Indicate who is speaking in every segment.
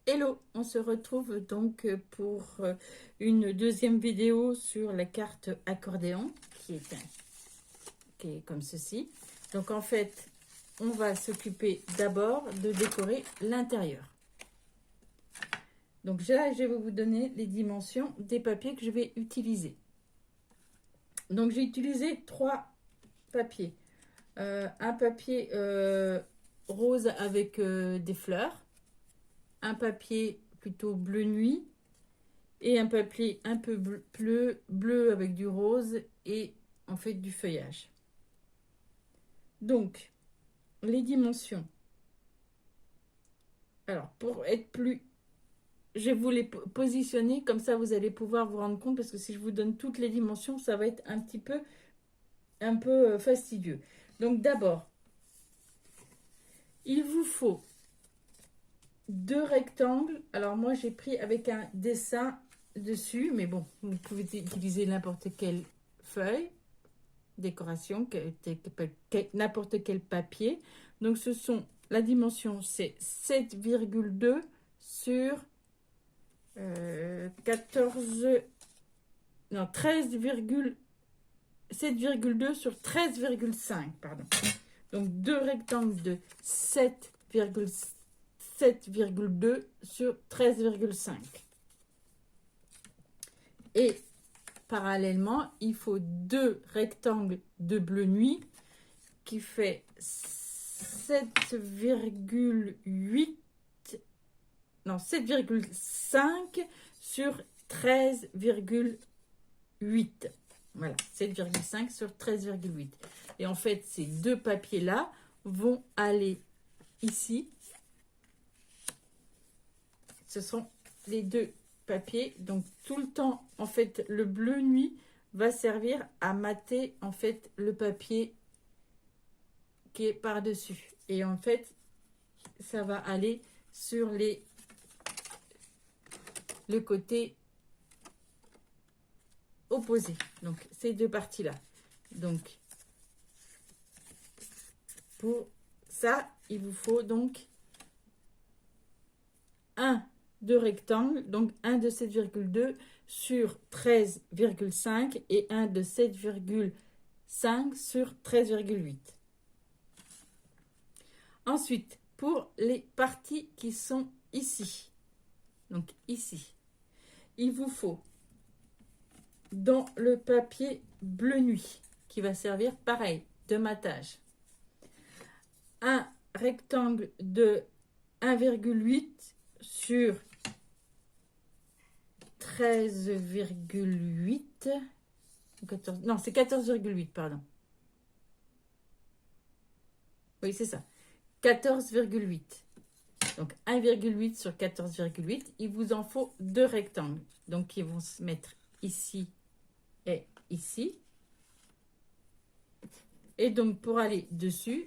Speaker 1: Hello, on se retrouve donc pour une deuxième vidéo sur la carte accordéon qui est comme ceci. Donc en fait, on va s'occuper d'abord de décorer l'intérieur. Donc là, je vais vous donner les dimensions des papiers que je vais utiliser. Donc j'ai utilisé 3 papiers. Un papier rose avec des fleurs, un papier plutôt bleu nuit et un papier un peu bleu avec du rose et en fait du feuillage. Donc, les dimensions. Alors, pour être plus... Je vais vous les positionner, comme ça vous allez pouvoir vous rendre compte, parce que si je vous donne toutes les dimensions, ça va être un peu fastidieux. Donc d'abord, il vous faut 2 rectangles. Alors moi j'ai pris avec un dessin dessus, mais bon, vous pouvez utiliser n'importe quelle feuille, décoration, n'importe quel papier. Donc ce sont, la dimension c'est 7,2 sur 14, non 7,2 sur 13,5, pardon. Donc 2 rectangles de 7,2 sur 13,5. Et parallèlement, il faut 2 rectangles de bleu nuit qui fait 7,8, non 7,5 sur 13,8. Voilà, 7,5 sur 13,8. Et en fait, ces 2 papiers-là vont aller ici. Ce sont les 2 papiers. Donc, tout le temps, en fait, le bleu nuit va servir à mater, en fait, le papier qui est par-dessus. Et en fait, ça va aller sur le côté opposé. Donc, ces 2 parties-là. Donc, pour ça, il vous faut donc 2 rectangles, donc un de 7,2 sur 13,5 et un de 7,5 sur 13,8. Ensuite, pour les parties qui sont ici, donc ici, il vous faut dans le papier bleu nuit, qui va servir pareil, de matage, un rectangle de 1,8 sur 13,8, non c'est 14,8, pardon. Oui, c'est ça. 14,8. Donc 1,8 sur 14,8. Il vous en faut 2 rectangles. Donc ils vont se mettre ici et ici. Et donc pour aller dessus,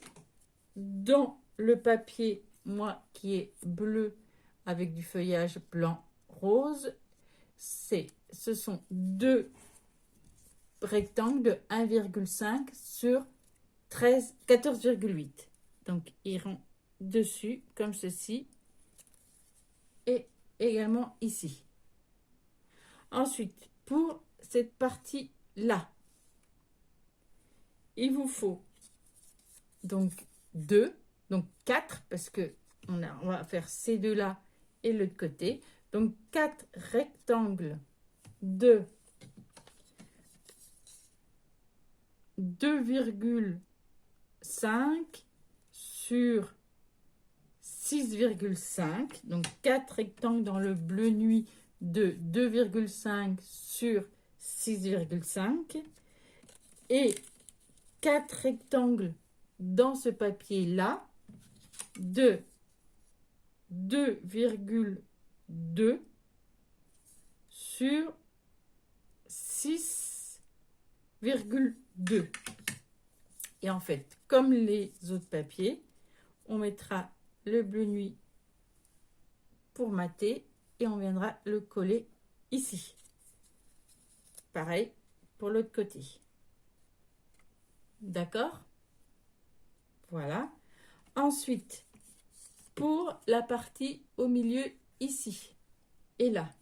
Speaker 1: dans le papier, moi qui est bleu avec du feuillage blanc rose, ce sont 2 rectangles de 1,5 sur 14,8. Donc iront dessus comme ceci et également ici. Ensuite, pour cette partie là, il vous faut donc 2, donc 4, parce que on va faire ces 2 là et l'autre côté. Donc 4 rectangles de 2,5 sur 6,5. Donc 4 rectangles dans le bleu nuit de 2,5 sur 6,5. Et 4 rectangles dans ce papier-là de 2,2 sur 6,2. Et en fait, comme les autres papiers, on mettra le bleu nuit pour mater et on viendra le coller ici. Pareil pour l'autre côté. D'accord? Voilà. Ensuite, pour la partie au milieu ici et là.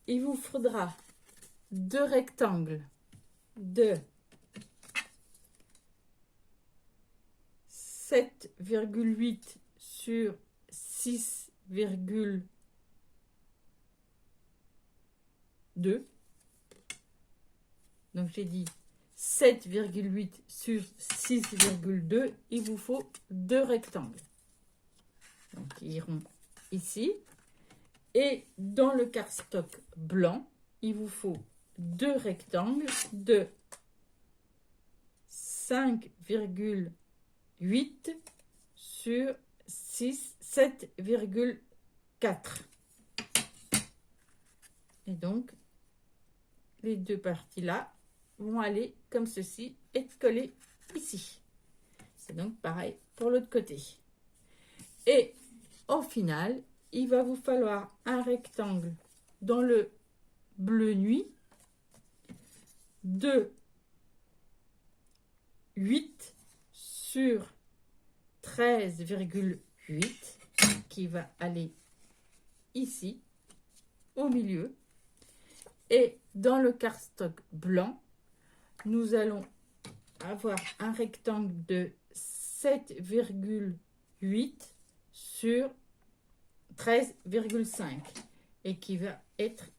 Speaker 1: Il vous faudra 2 rectangles de 7,8 sur 6,2. Donc j'ai dit 7,8 sur 6,2. Il vous faut 2 rectangles. Donc ils iront ici. Et dans le cardstock blanc, il vous faut 2 rectangles de 5,8 sur 7,4. Et donc, les deux parties-là vont aller comme ceci et coller ici. C'est donc pareil pour l'autre côté. Et au final, il va vous falloir un rectangle dans le bleu nuit de 8 sur 13,8 qui va aller ici au milieu. Et dans le cardstock blanc, nous allons avoir un rectangle de 7,8 sur 13,5 et qui va être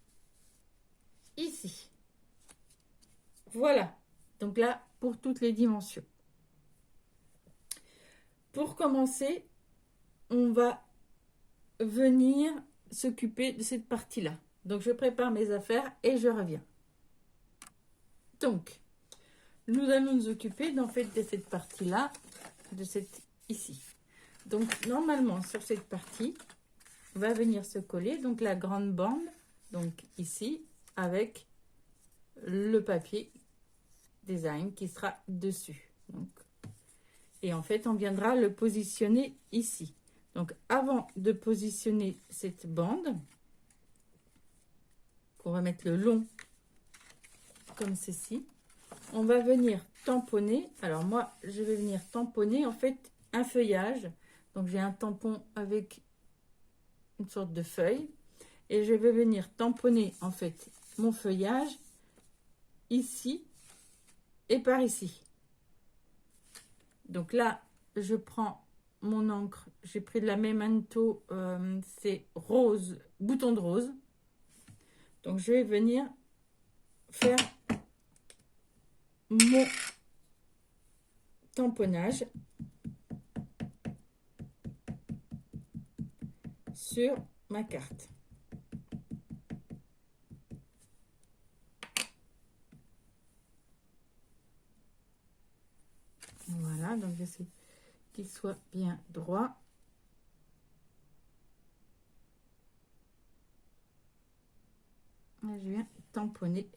Speaker 1: ici. Voilà, donc là pour toutes les dimensions. Pour commencer, on va venir s'occuper de cette partie-là. Donc je prépare mes affaires et je reviens. Donc, nous allons nous occuper en fait de cette partie-là, de cette ici. Donc normalement sur cette partie, va venir se coller donc la grande bande, donc ici, avec le papier design qui sera dessus. Donc, et en fait, on viendra le positionner ici. Donc, avant de positionner cette bande, qu'on va mettre le long comme ceci, on va venir tamponner. Alors moi, je vais venir tamponner en fait un feuillage. Donc, j'ai un tampon avec une sorte de feuille et je vais venir tamponner en fait mon feuillage ici et par ici. Donc là je prends mon encre, j'ai pris de la Memento, c'est rose, bouton de rose. Donc je vais venir faire mon tamponnage sur ma carte. Voilà, donc j'essaie qu'il soit bien droit. Et je viens tamponner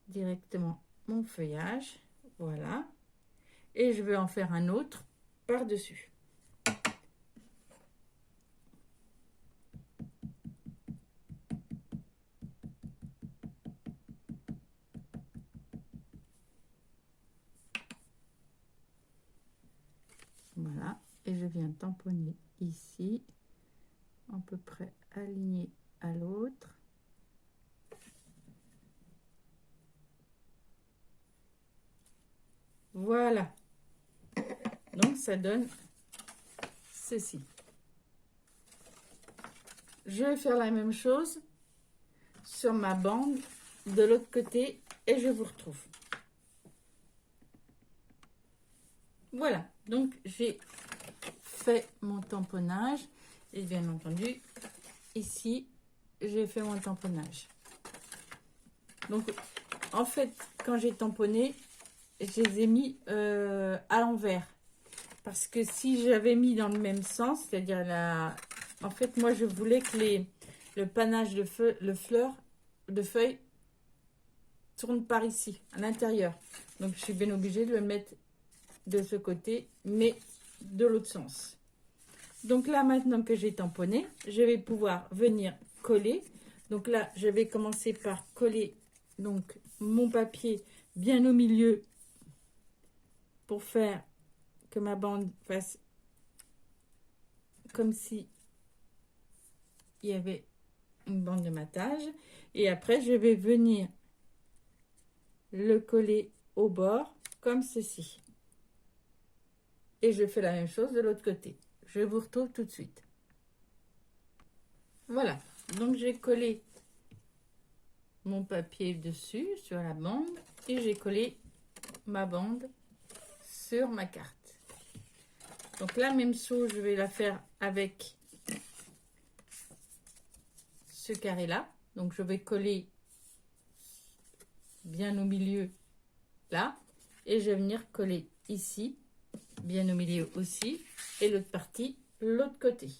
Speaker 1: directement mon feuillage. Voilà. Et je vais en faire un autre par-dessus. Voilà, et je viens tamponner ici, à peu près aligné à l'autre. Voilà, donc ça donne ceci. Je vais faire la même chose sur ma bande de l'autre côté et je vous retrouve. Voilà, donc j'ai fait mon tamponnage et bien entendu ici j'ai fait mon tamponnage. Donc en fait quand j'ai tamponné, je les ai mis à l'envers parce que si j'avais mis dans le même sens, c'est-à-dire en fait moi je voulais que le panache de feuilles tourne par ici à l'intérieur, donc je suis bien obligée de le mettre de ce côté mais de l'autre sens. Donc là maintenant que j'ai tamponné, je vais pouvoir venir coller. Donc là je vais commencer par coller donc mon papier bien au milieu pour faire que ma bande fasse comme si il y avait une bande de matage. Et après, je vais venir le coller au bord comme ceci. Et je fais la même chose de l'autre côté. Je vous retrouve tout de suite. Voilà, donc j'ai collé mon papier dessus sur la bande et j'ai collé ma bande sur ma carte. Donc la même chose, je vais la faire avec ce carré là. Donc je vais coller bien au milieu là et je vais venir coller ici bien au milieu aussi et l'autre partie l'autre côté.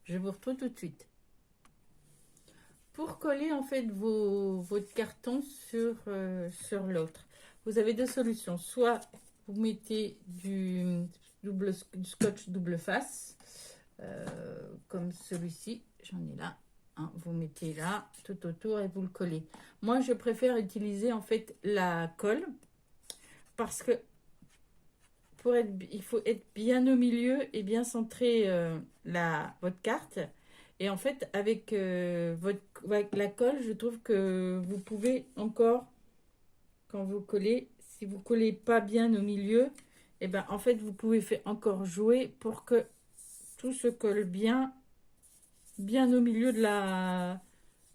Speaker 1: Je vous retrouve tout de suite. Pour coller en fait votre carton sur l'autre, vous avez deux solutions. Soit vous mettez du scotch double face, comme celui-ci, j'en ai là. Hein, vous mettez là tout autour et vous le collez. Moi, je préfère utiliser en fait la colle parce que il faut être bien au milieu et bien centrer votre carte. Et en fait, avec la colle, je trouve que vous pouvez encore, quand vous collez, si vous collez pas bien au milieu, et ben en fait, vous pouvez faire encore jouer pour que tout se colle bien au milieu de la...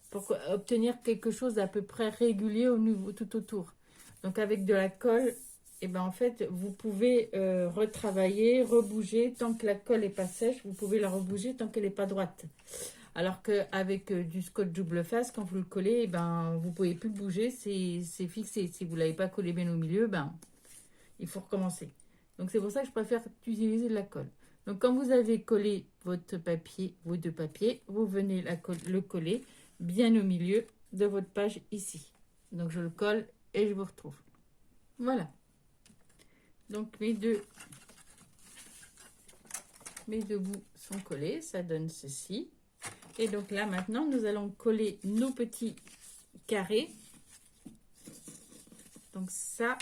Speaker 1: pour obtenir quelque chose d'à peu près régulier au niveau tout autour. Donc avec de la colle, et ben en fait, vous pouvez retravailler, rebouger. Tant que la colle n'est pas sèche, vous pouvez la rebouger tant qu'elle n'est pas droite. Alors qu'avec du scotch double face, quand vous le collez, et ben, vous ne pouvez plus le bouger, c'est fixé. Si vous ne l'avez pas collé bien au milieu, ben, il faut recommencer. Donc c'est pour ça que je préfère utiliser de la colle. Donc quand vous avez collé votre papier, vos deux papiers, vous venez le coller bien au milieu de votre page ici. Donc je le colle et je vous retrouve. Voilà. Donc mes deux bouts sont collés, ça donne ceci. Et donc là maintenant nous allons coller nos petits carrés. Donc ça,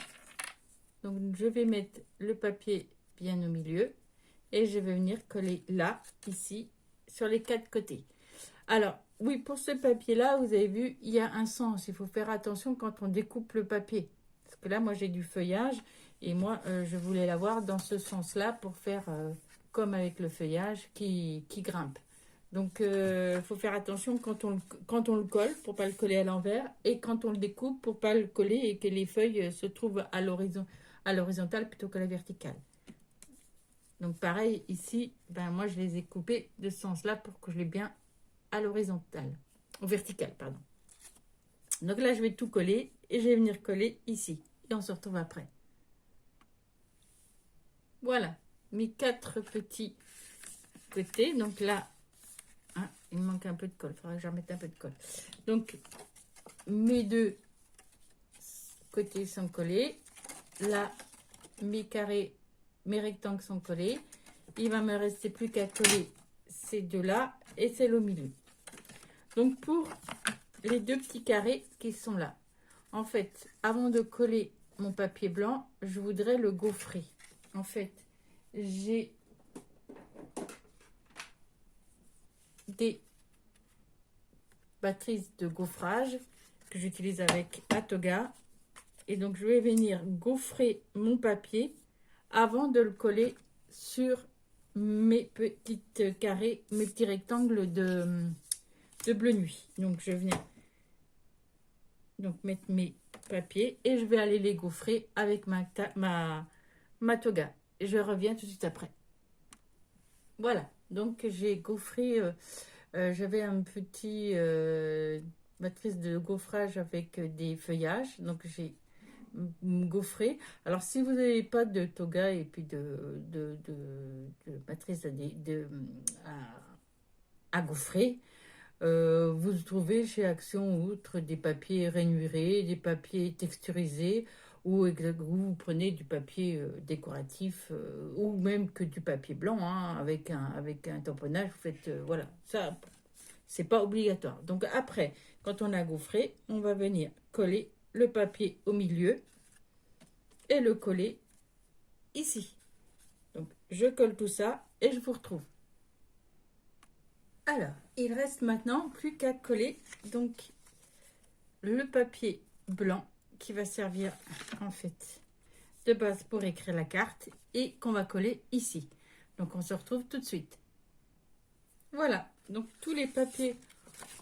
Speaker 1: donc je vais mettre le papier bien au milieu et je vais venir coller là, ici, sur les quatre côtés. Alors oui, pour ce papier là, vous avez vu, il y a un sens. Il faut faire attention quand on découpe le papier. Parce que là, moi j'ai du feuillage et moi je voulais l'avoir dans ce sens là pour faire comme avec le feuillage qui grimpe. Donc il faut faire attention quand on le colle pour pas le coller à l'envers et quand on le découpe pour pas le coller et que les feuilles se trouvent à l'horizontale plutôt que la verticale. Donc pareil ici, ben moi je les ai coupés de ce sens là pour que je l'ai bien à l'horizontale, au vertical pardon. Donc là je vais tout coller et je vais venir coller ici et on se retrouve après. Voilà mes quatre petits côtés. Donc là hein, il me manque un peu de colle, il faudra que j'en mette un peu de colle. Donc mes deux côtés sont collés. Là mes carrés, mes rectangles sont collés. Il va me rester plus qu'à coller ces deux là et celle au milieu. Donc pour les deux petits carrés qui sont là, en fait avant de coller mon papier blanc, je voudrais le gaufrer. En fait j'ai des matrices de gaufrage que j'utilise avec Atoga et donc je vais venir gaufrer mon papier avant de le coller sur mes petites carrés, mes petits rectangles de bleu nuit. Donc je viens donc mettre mes papiers et je vais aller les gaufrer avec ma toga. Et je reviens tout de suite après. Voilà, donc j'ai gaufré, j'avais un petit matrice de gaufrage avec des feuillages, donc j'ai gaufré. Alors si vous n'avez pas de toga et puis de matrice à gaufrer, vous trouvez chez Action ou autre des papiers rainurés, des papiers texturisés, ou vous prenez du papier décoratif, ou même que du papier blanc, hein, avec un tamponnage, vous faites, voilà, ça, c'est pas obligatoire. Donc après, quand on a gaufré, on va venir coller le papier au milieu et le coller ici. Donc je colle tout ça et je vous retrouve. Alors, il reste maintenant plus qu'à coller donc le papier blanc qui va servir en fait de base pour écrire la carte et qu'on va coller ici. Donc, on se retrouve tout de suite. Voilà, donc tous les papiers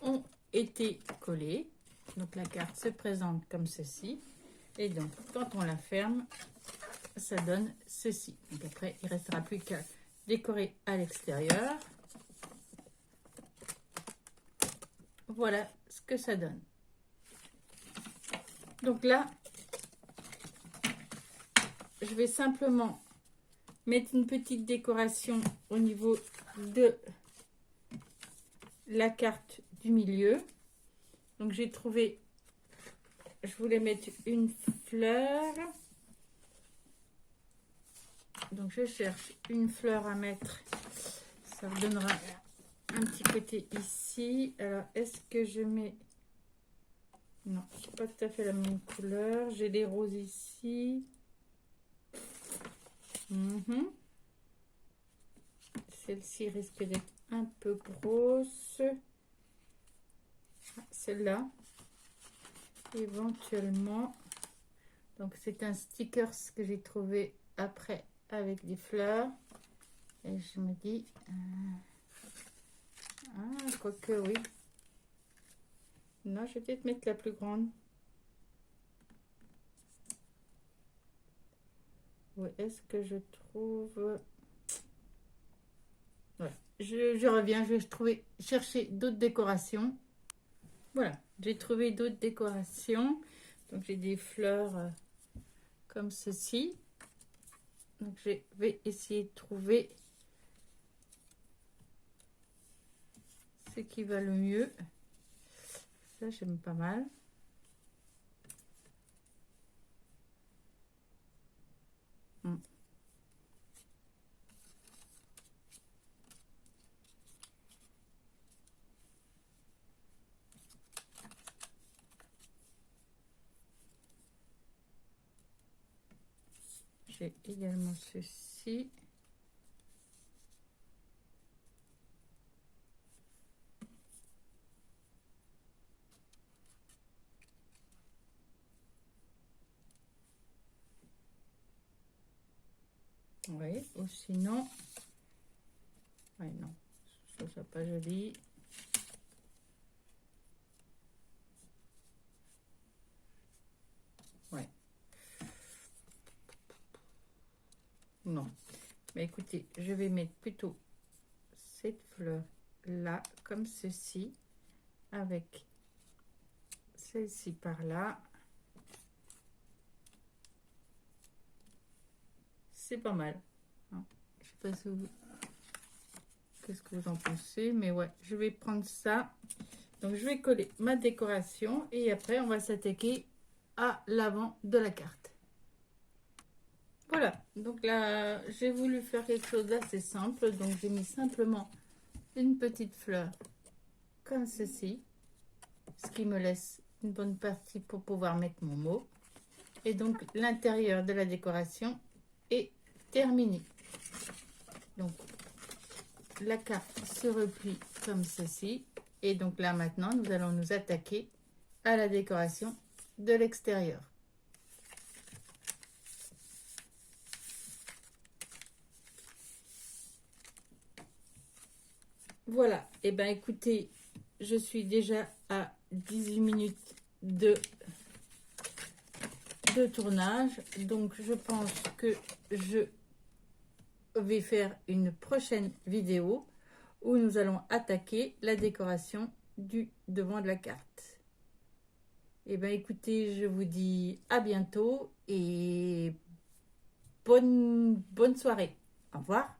Speaker 1: ont été collés. Donc, la carte se présente comme ceci. Et donc, quand on la ferme, ça donne ceci. Donc, après, il ne restera plus qu'à décorer à l'extérieur. Voilà ce que ça donne. Donc là, je vais simplement mettre une petite décoration au niveau de la carte du milieu. Donc j'ai trouvé, je voulais mettre une fleur. Donc je cherche une fleur à mettre. Ça vous donnera un petit côté ici. Alors est-ce que je mets... Non, c'est pas tout à fait la même couleur. J'ai des roses ici. Celle-ci risque d'être un peu grosse. Celle-là, éventuellement. Donc c'est un sticker que j'ai trouvé après avec des fleurs. Et je me dis... Ah, quoique oui. Non, je vais peut-être mettre la plus grande. Où est-ce que je trouve... Voilà. Je reviens, je vais chercher d'autres décorations. Voilà, j'ai trouvé d'autres décorations. Donc, j'ai des fleurs comme ceci. Donc, je vais essayer de trouver ce qui va le mieux. Ça, j'aime pas mal. J'ai également ceci. Oui, ou sinon... Oui, non, ça c'est pas joli. Ouais. Non. Mais écoutez, je vais mettre plutôt cette fleur là, comme ceci, avec celle-ci par là. C'est pas mal. Hein. Je sais pas si vous... Qu'est-ce que vous en pensez? Mais ouais, je vais prendre ça. Donc, je vais coller ma décoration et après, on va s'attaquer à l'avant de la carte. Voilà. Donc là, j'ai voulu faire quelque chose d'assez simple. Donc, j'ai mis simplement une petite fleur comme ceci. Ce qui me laisse une bonne partie pour pouvoir mettre mon mot. Et donc, l'intérieur de la décoration est terminé. Donc, la carte se replie comme ceci. Et donc là, maintenant, nous allons nous attaquer à la décoration de l'extérieur. Voilà. Et bien, écoutez, je suis déjà à 18 minutes de tournage. Donc, je pense que je vais faire une prochaine vidéo où nous allons attaquer la décoration du devant de la carte. Et bien, écoutez, je vous dis à bientôt et bonne soirée. Au revoir.